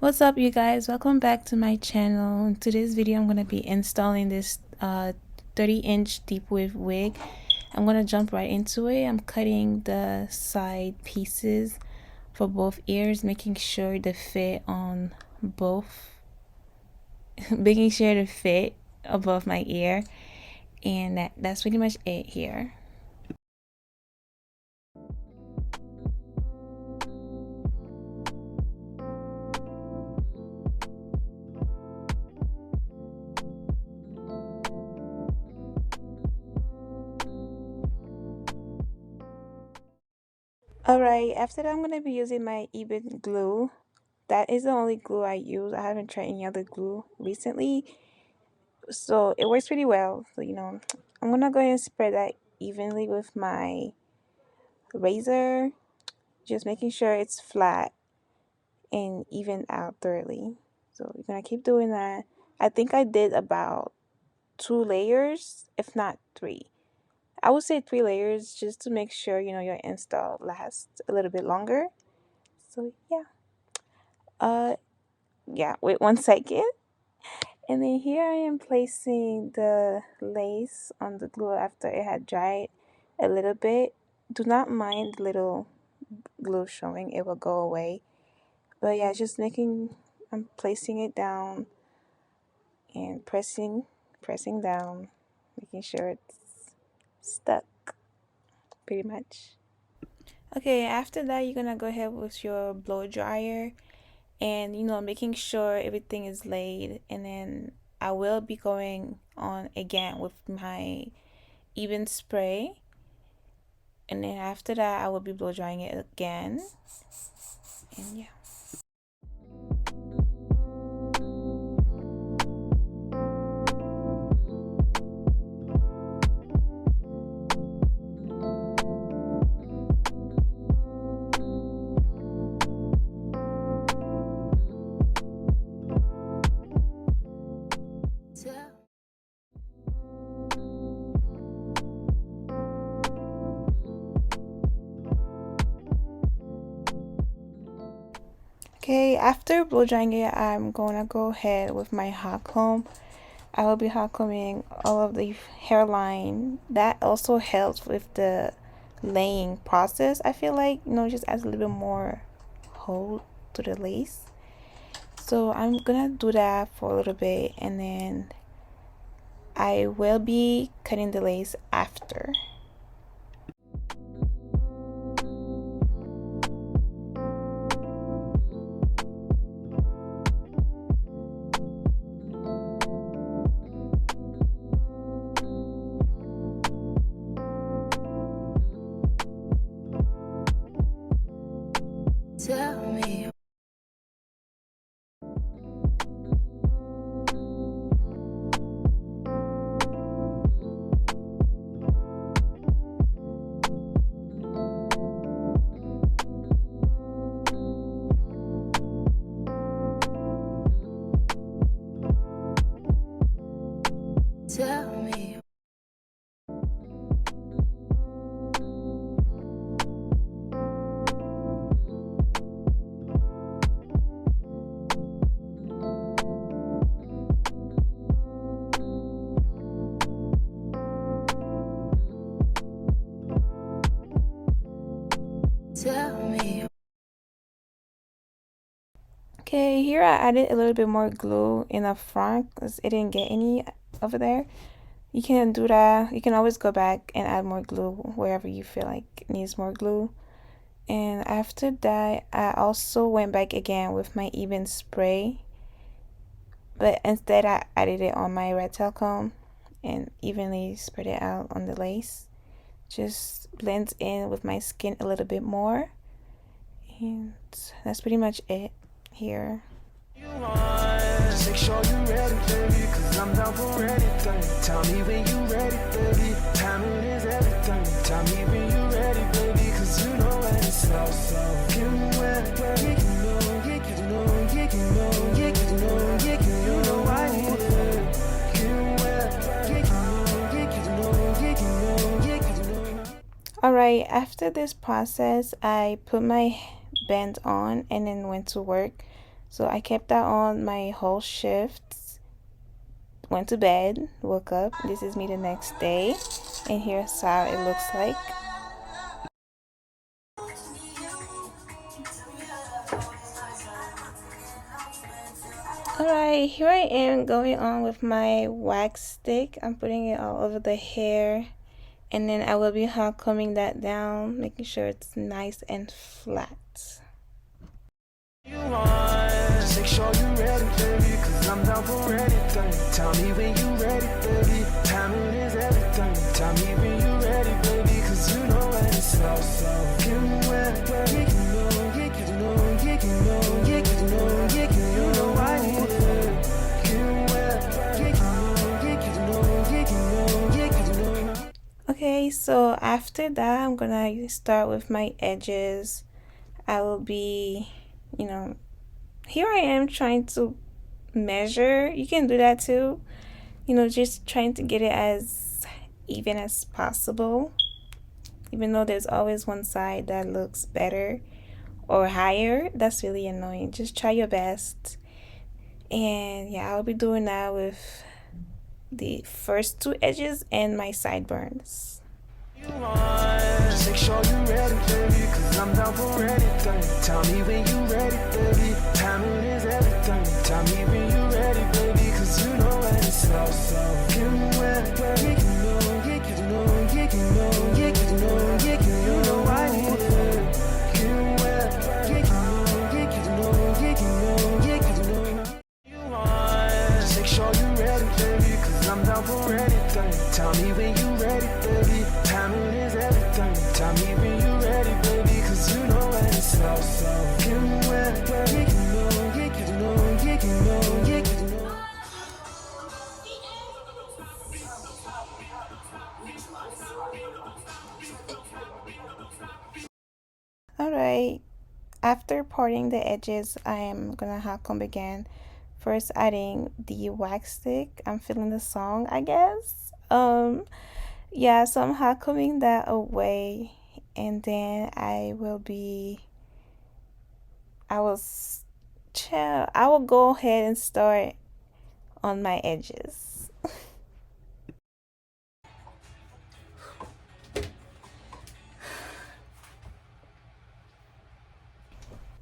What's up, you guys? Welcome back to my channel. In today's video I'm going to be installing this 30-inch deep wave wig. I'm going to jump right into it. I'm cutting the side pieces for both ears, making sure the fit on both making sure to fit above my ear, and that's pretty much it here. Alright, after that I'm going to be using my even glue. That is the only glue I use. I haven't tried any other glue recently, so it works pretty well. So I'm gonna go ahead and spread that evenly with my razor, just making sure it's flat and even out thoroughly. So you're gonna keep doing that. I think I did about 2 layers, if not 3. I would say 3 layers, just to make sure your install lasts a little bit longer. So yeah, wait 1 second. And then here I am placing the lace on the glue after it had dried a little bit. Do not mind the little glue showing, it will go away. But yeah, I'm placing it down and pressing down, making sure it's stuck pretty much. Okay, after that you're gonna go ahead with your blow dryer and making sure everything is laid, and then I will be going on again with my even spray, and then after that I will be blow drying it again. And yeah. Okay, after blow drying it, I'm gonna go ahead with my hot comb. I will be hot combing all of the hairline. That also helps with the laying process. I feel like just adds a little bit more hold to the lace. So I'm gonna do that for a little bit, and then I will be cutting the lace after. Tell me. Tell me. Tell me. Okay, here I added a little bit more glue in the front because it didn't get any over there. You can do that. You can always go back and add more glue wherever you feel like it needs more glue. And after that, I also went back again with my even spray, but instead I added it on my red tail comb and evenly spread it out on the lace. Just blends in with my skin a little bit more, and that's pretty much it here. Just make sure you ready, baby, cause I'm down for anything. Tell me when you ready, baby. Timing is everything. Tell me when you ready, baby, cause you know when it's so. You know, I need it. Alright, after this process, I put my band on and then went to work. So I kept that on my whole shift, went to bed, woke up. This is me the next day, and here's how it looks like. Alright, here I am going on with my wax stick. I'm putting it all over the hair, and then I will be hot combing that down, making sure it's nice and flat. You want, just make sure you ready, baby, cause I'm down for anything. Tell me when you ready, baby. Timing is everything. Tell me when you ready, baby, cause you know when it's so. You went where you know, you know, you know, you know, you know I need it. You went where you know, you know. Okay, so after that, I'm gonna start with my edges. I will be, you know, here I am trying to measure. You can do that too. Just trying to get it as even as possible. Even though there's always one side that looks better or higher, that's really annoying. Just try your best. And yeah, I'll be doing that with the first two edges and my sideburns. You want, just make sure you ready, baby, cause I'm down for anything. Tell me when you ready, baby. Timing is everything. Tell me when you ready, baby, cause you know when it's so. You went where you know, you know, you know, you know, you know I need it. You went where you know, you know, you know. You want, just make sure you ready, baby, cause I'm down for anything. Tell me when you ready, baby. Timing is everything. Tell me when you ready, baby, cause you know when it's so. You went where you know, you know, you know, you know. Alright, after parting the edges, I am gonna hot comb again. First adding the wax stick. I'm feeling the song, I guess. Yeah, so I'm hot combing that away, and then I will chill. I will go ahead and start on my edges.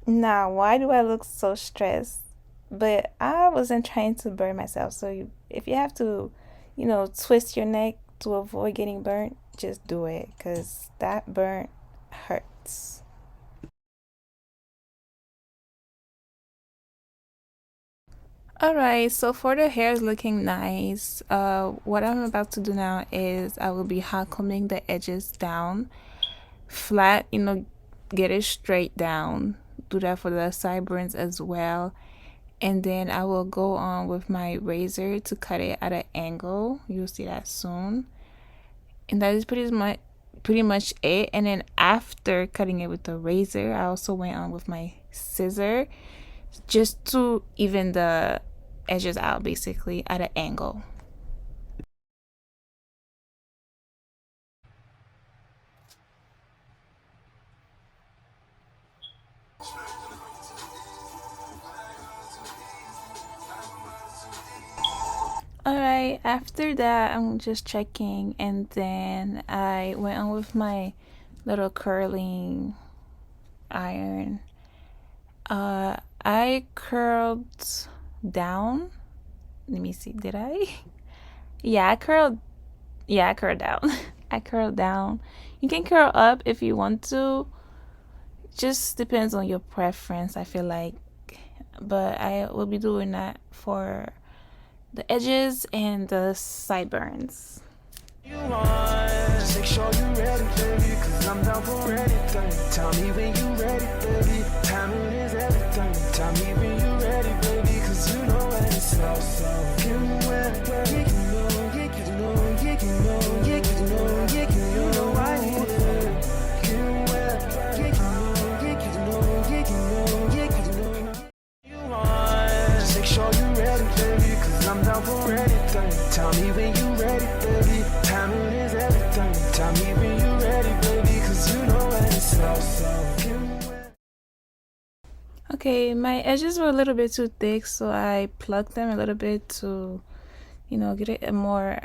Now, why do I look so stressed? But I wasn't trying to burn myself. So if you have to, twist your neck to avoid getting burnt, just do it, because that burn hurts. Alright, so for the hair is looking nice. What I'm about to do now is I will be hot combing the edges down flat, get it straight down. Do that for the sideburns as well. And then I will go on with my razor to cut it at an angle. You'll see that soon. And that is pretty much it. And then after cutting it with the razor, I also went on with my scissor just to even the edges out, basically at an angle. Alright, after that, I'm just checking, and then I went on with my little curling iron. I curled down. Let me see, did I? Yeah, I curled down. I curled down. You can curl up if you want to. Just depends on your preference, I feel like. But I will be doing that for the edges and the sideburns. You want, just make sure you ready, baby, cause I'm down for anything. Tell me when you ready, baby. Timing is everything. Tell me when you ready, baby, cause you know when it's so. You went where you know, you know, you know, you know, you know I need it. You went where you know, you know, you know, you know. You want, just make sure you ready, baby, cause I'm down for anything. Tell me when you ready, baby. Timing is everything. Tell me when you ready, baby, cause you know when it's so. okay, my edges were a little bit too thick, so I plucked them a little bit to, get a more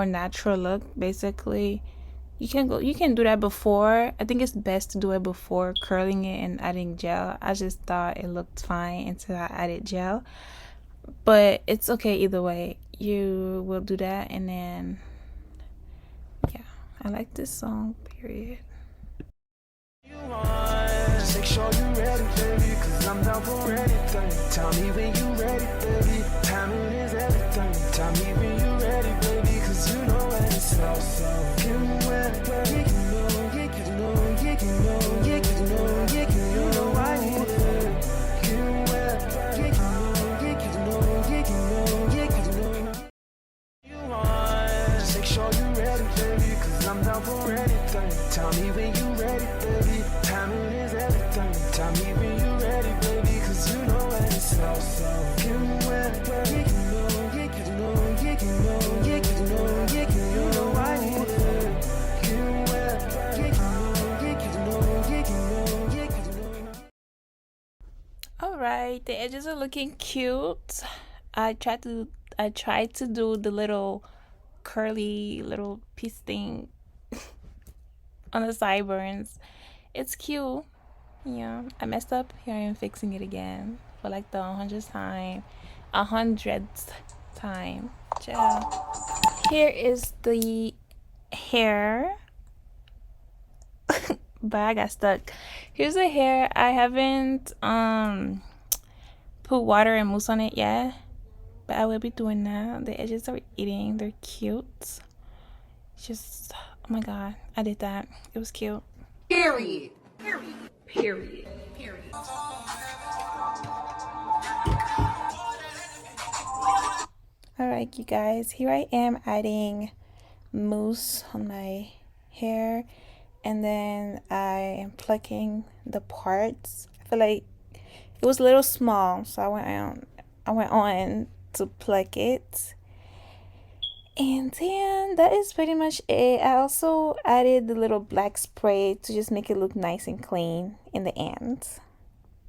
natural look. Basically, you can do that before. I think it's best to do it before curling it and adding gel. I just thought it looked fine until I added gel, but it's okay either way. You will do that, and then yeah, I like this song. Period. Make sure you ready, baby, cause I'm down for anything. Tell me when you ready, baby. Timing is everything. Tell me when you ready, baby, cause you know when it's so. You wet, baby, you know, yeah, you know, yeah, you know, yeah, you know, yeah, you know I need it. You wet, yeah, you know, yeah, you know, yeah, you know, yeah, you know. You want, make sure you ready, baby, cause I'm down for anything. Tell me when you ready, baby. Timing is everything. Tell me when you ready, baby, cause you know when it's so. You wet, baby, you know, yeah, you know, yeah, you know, yeah, you know, yeah, you know I need it. You wet, yeah, you know, yeah, you know, yeah, you know, yeah, you know. All right, the edges are looking cute. I tried to do the little curly little piece thing on the sideburns. It's cute. Yeah, I messed up. Here I am fixing it again for like the 100th time. Yeah. Here is the hair, but I got stuck. Here's the hair. I haven't put water and mousse on it yet, but I will be doing that. The edges are eating. They're cute. Just oh my god, I did that. It was cute. Period. Period. Period. Period. Alright, you guys, here I am adding mousse on my hair, and then I am plucking the parts. I feel like it was a little small, so I went on to pluck it. And then that is pretty much it. I also added the little black spray to just make it look nice and clean in the end.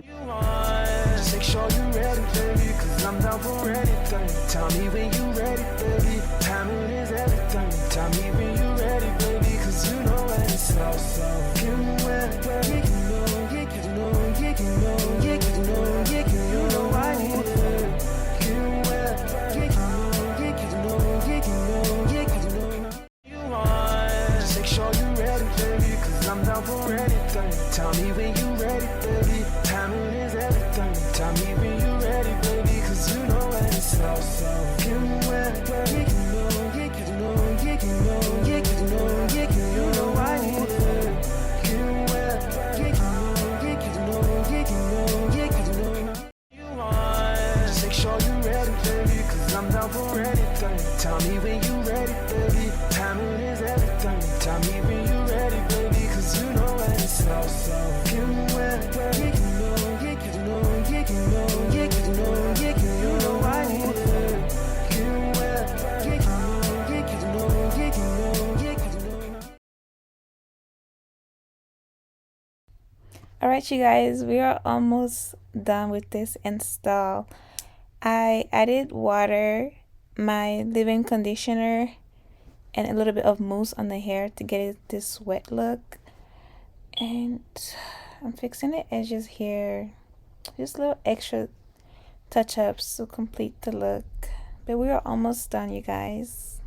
You want, make sure you ready, baby, cause I'm down for anything. Tell me when you ready, baby. Timing is everything. Tell me when you ready, baby, cause you know when it's so. You wet, baby, you know, yeah, you know, yeah, you know, yeah, you know, yeah, you know I need it. You wet, yeah, you know, yeah, you know, yeah, you know, yeah, you know. You want, make sure you ready, baby, cause I'm down for anything. Tell me when you ready, baby. Timing is everything. Tell me when you ready, baby, cause you know when it's so. You wet, baby, you know, yeah, you know, yeah, you know, yeah, you know, yeah, you know I need it. You wet, yeah, you know, yeah, you know, yeah, you know, yeah, you know. You want, make sure you ready, baby, cause I'm down for anything. Tell me when you ready, baby. Timing is everything. Tell me when you ready, baby, cause you know when it's so. You wet, baby, you know, yeah, you know, yeah, you know, yeah, you know, yeah, you know I need it. You wet, yeah, you know, yeah, you know, yeah, you know, yeah, you know. Alright, you guys, we are almost done with this install. I added water, my leave-in conditioner, and a little bit of mousse on the hair to get it this wet look. And I'm fixing the edges here, just little extra touch-ups to complete the look. But we are almost done, you guys.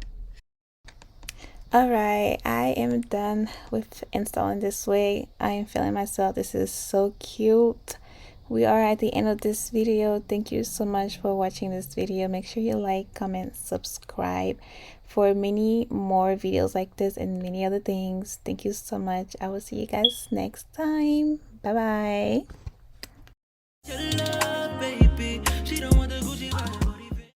Alright, I am done with installing this wig. I am feeling myself. This is so cute. We are at the end of this video. Thank you so much for watching this video. Make sure you like, comment, subscribe for many more videos like this and many other things. Thank you so much. I will see you guys next time. Bye bye.